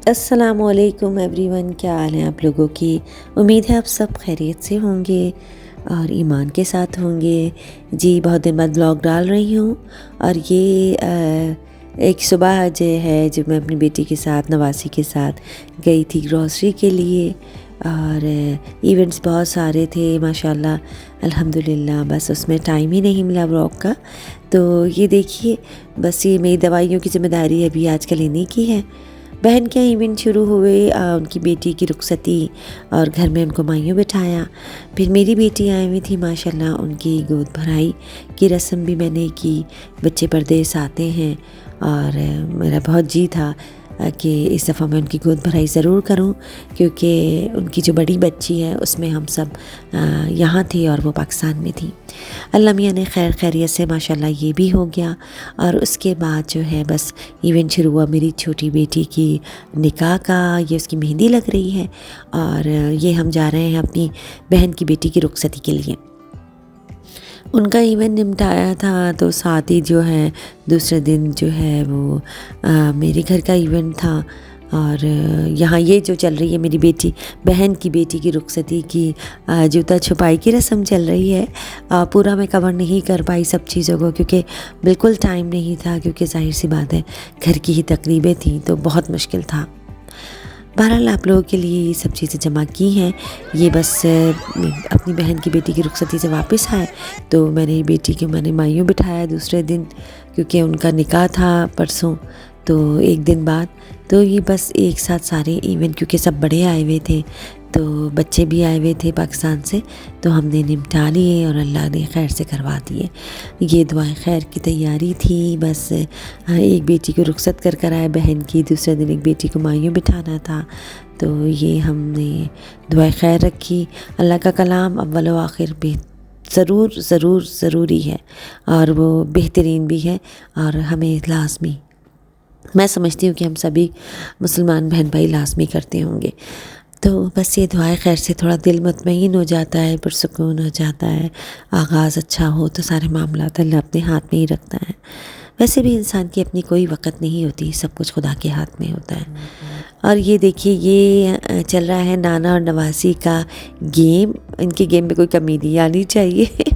अस्सलामुअलैकुम एवरीवन, क्या हाल है आप लोगों की। उम्मीद है आप सब खैरियत से होंगे और ईमान के साथ होंगे। जी, बहुत दिन बाद ब्लॉग डाल रही हूँ और ये एक सुबह जो है जब मैं अपनी बेटी के साथ नवासी के साथ गई थी ग्रॉसरी के लिए और इवेंट्स बहुत सारे थे माशाल्लाह अल्हम्दुलिल्लाह, बस उसमें टाइम ही नहीं मिला ब्लॉग का। तो ये देखिए, बस ये मेरी दवाइयों की ज़िम्मेदारी अभी आजकल इन्हीं की है। बहन के इवेंट शुरू हुए, उनकी बेटी की रुखसती और घर में उनको माइयों बिठाया। फिर मेरी बेटी आई हुई थी माशाल्लाह, उनकी गोद भराई की रस्म भी मैंने की। बच्चे परदेस आते हैं और मेरा बहुत जी था कि इस दफ़ा मैं उनकी गोद भराई ज़रूर करूं, क्योंकि उनकी जो बड़ी बच्ची है उसमें हम सब यहाँ थे और वो पाकिस्तान में थी। अल्लाह मियाँ ने खैर खैरियत से माशाल्लाह ये भी हो गया। और उसके बाद जो है बस इवेंट शुरू हुआ मेरी छोटी बेटी की निकाह का। ये उसकी मेहंदी लग रही है और ये हम जा रहे हैं अपनी बहन की बेटी की रुखसती के लिए। उनका इवेंट निपटाया था तो साथ ही जो है दूसरे दिन जो है वो मेरे घर का इवेंट था। और यहाँ ये जो चल रही है मेरी बेटी बहन की बेटी की रुखसती की जूता छुपाई की रस्म चल रही है। पूरा मैं कवर नहीं कर पाई सब चीज़ों को, क्योंकि बिल्कुल टाइम नहीं था, क्योंकि जाहिर सी बात है घर की ही तकरीबें थी तो बहुत मुश्किल था। बहरहाल आप लोगों के लिए ये सब चीज़ें जमा की हैं। ये बस अपनी बहन की बेटी की रुखसती से वापस आए तो मैंने बेटी के मैंने माइयों बिठाया दूसरे दिन, क्योंकि उनका निकाह था परसों, तो एक दिन बाद। तो ये बस एक साथ सारे इवेंट, क्योंकि सब बड़े आए हुए थे तो बच्चे भी आए हुए थे पाकिस्तान से, तो हमने निपटा लिए और अल्लाह ने खैर से करवा दिए। ये दुआएं खैर की तैयारी थी। बस एक बेटी को रुखसत कर आए बहन की, दूसरे दिन एक बेटी को माइयों बिठाना था, तो ये हमने दुआएं खैर रखी। अल्लाह का कलाम अव्वल व आखिर ज़रूरी है और वो बेहतरीन भी है और हमें लाज़मी, मैं समझती हूँ कि हम सभी मुसलमान बहन भाई लाज़मी करते होंगे। तो बस ये दुआएं खैर से थोड़ा दिल मुतमईन हो जाता है, पुरसुकून हो जाता है। आगाज़ अच्छा हो तो सारे मामलात अल्लाह अपने हाथ में ही रखता है। वैसे भी इंसान की अपनी कोई वक़्त नहीं होती, सब कुछ खुदा के हाथ में होता है। और ये देखिए, ये चल रहा है नाना और नवासी का गेम। इनके गेम में कोई कमी नहीं आनी चाहिए।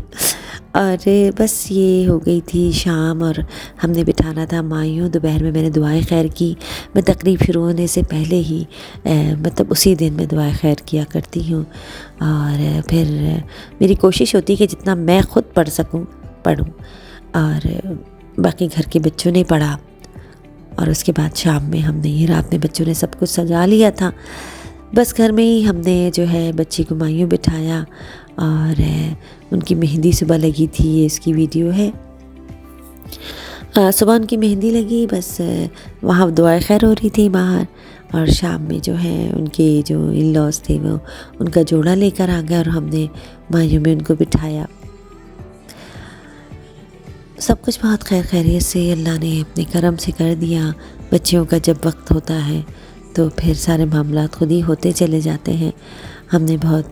और बस ये हो गई थी शाम और हमने बिठाना था माइयों। दोपहर में मैंने दुआएं खैर की। मैं तकरीब शुरू होने से पहले ही मतलब उसी दिन मैं दुआएं खैर किया करती हूँ और फिर मेरी कोशिश होती है कि जितना मैं ख़ुद पढ़ सकूँ पढ़ूँ, और बाकी घर के बच्चों ने पढ़ा। और उसके बाद शाम में हमने ये रात में बच्चों ने सब कुछ सजा लिया था। बस घर में ही हमने जो है बच्ची को माइयों बिठाया और उनकी मेहंदी सुबह लगी थी। ये इसकी वीडियो है। सुबह उनकी मेहंदी लगी, बस वहाँ दुआएं खैर हो रही थी बाहर, और शाम में जो है उनके जो इन लॉज थे वो उनका जोड़ा लेकर आ गया और हमने माइयों में उनको बिठाया। सब कुछ बहुत खैर खैरियत से अल्लाह ने अपने करम से कर दिया। बच्चियों का जब वक्त होता है तो फिर सारे मामलात खुद ही होते चले जाते हैं। हमने बहुत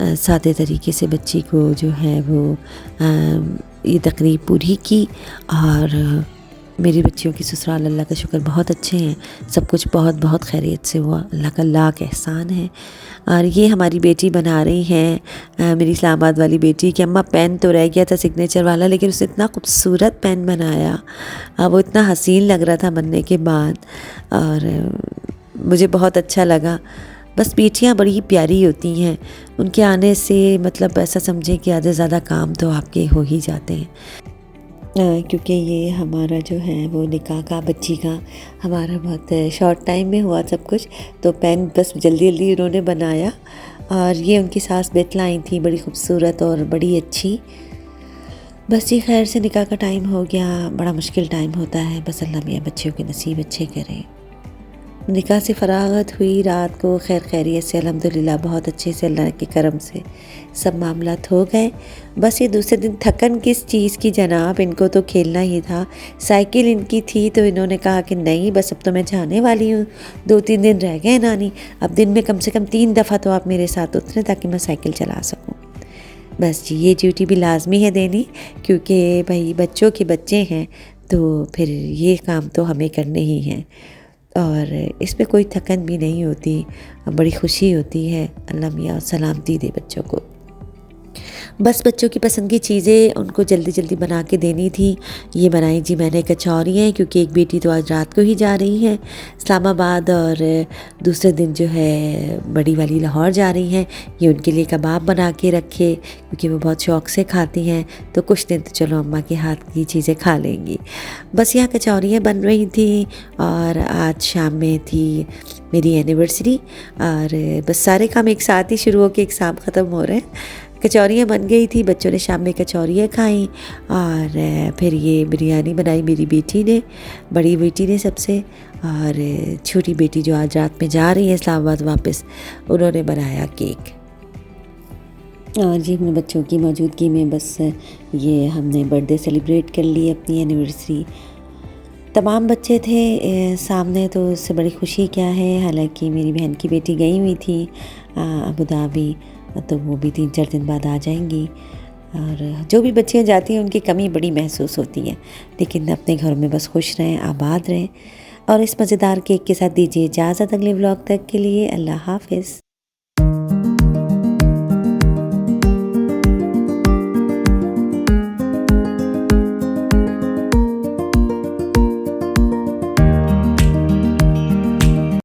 सादे तरीके से बच्ची को जो है वो ये तकरीब पूरी की। और मेरी बच्चियों की ससुराल अल्लाह का शुक्र बहुत अच्छे हैं, सब कुछ बहुत बहुत खैरियत से हुआ, अल्लाह का लाख एहसान है। और ये हमारी बेटी बना रही हैं, मेरी इस्लामाबाद वाली बेटी, कि अम्मा पेन तो रह गया था सिग्नेचर वाला, लेकिन उसने इतना खूबसूरत पेन बनाया, वो इतना हसीन लग रहा था बनने के बाद और मुझे बहुत अच्छा लगा। बस बेटियां बड़ी प्यारी होती हैं, उनके आने से मतलब ऐसा समझें कि आधे ज़्यादा काम तो आपके हो ही जाते हैं। क्योंकि ये हमारा जो है वो निकाह का बच्ची का हमारा बहुत शॉर्ट टाइम में हुआ सब कुछ, तो पेन बस जल्दी जल्दी उन्होंने बनाया। और ये उनकी सास बेटलाई थी, बड़ी खूबसूरत और बड़ी अच्छी। बस ये खैर से निकाह का टाइम हो गया। बड़ा मुश्किल टाइम होता है, बस अल्लाह मियाँ बच्चियों के नसीब अच्छे करे। निकाह से फ़रागत हुई रात को खैर खैरियत से, अल्हम्दुलिल्लाह बहुत अच्छे से अल्लाह के करम से सब मामलात हो गए। बस ये दूसरे दिन थकन किस चीज़ की जनाब, इनको तो खेलना ही था। साइकिल इनकी थी तो इन्होंने कहा कि नहीं बस अब तो मैं जाने वाली हूँ, 2-3 दिन रह गए नानी, अब दिन में कम से कम 3 दफ़ा तो आप मेरे साथ उतरें ताकि मैं साइकिल चला सकूँ। बस जी, ये ड्यूटी भी लाजमी है देनी, क्योंकि भाई बच्चों के बच्चे हैं तो फिर ये काम तो हमें करने ही हैं। और इसमें कोई थकन भी नहीं होती, बड़ी खुशी होती है। अल्लाह मियाँ सलामती दे बच्चों को। बस बच्चों की पसंद की चीज़ें उनको जल्दी जल्दी बना के देनी थी। ये बनाई जी मैंने कचौरियाँ, क्योंकि एक बेटी तो आज रात को ही जा रही है इस्लामाबाद और दूसरे दिन जो है बड़ी वाली लाहौर जा रही हैं। ये उनके लिए कबाब बना के रखे, क्योंकि वो बहुत शौक़ से खाती हैं, तो कुछ दिन तो चलो अम्मा के हाथ की चीज़ें खा लेंगी। बस यहाँ कचौरियाँ बन रही थी और आज शाम में थी मेरी एनिवर्सरी, और बस सारे काम एक साथ ही शुरू होकर एक साथ ख़त्म हो रहे हैं। कचौरियाँ बन गई थी, बच्चों ने शाम में कचौरियाँ खाई और फिर ये बिरयानी बनाई मेरी बेटी ने, बड़ी बेटी ने सबसे, और छोटी बेटी जो आज रात में जा रही है इस्लामाबाद वापस, उन्होंने बनाया केक। और जी अपने बच्चों की मौजूदगी में बस ये हमने बर्थडे सेलिब्रेट कर ली, अपनी एनिवर्सरी। तमाम बच्चे थे सामने, तो उससे बड़ी खुशी क्या है। हालांकि मेरी बहन की बेटी गई हुई थी अबू धाबी, तो वो भी 3-4 दिन बाद आ जाएंगी। और जो भी बच्चियाँ जाती हैं उनकी कमी बड़ी महसूस होती है, लेकिन अपने घरों में बस खुश रहें, आबाद रहें। और इस मज़ेदार केक के साथ दीजिए इजाज़त अगले व्लॉग तक के लिए। अल्लाह हाफ़िज़।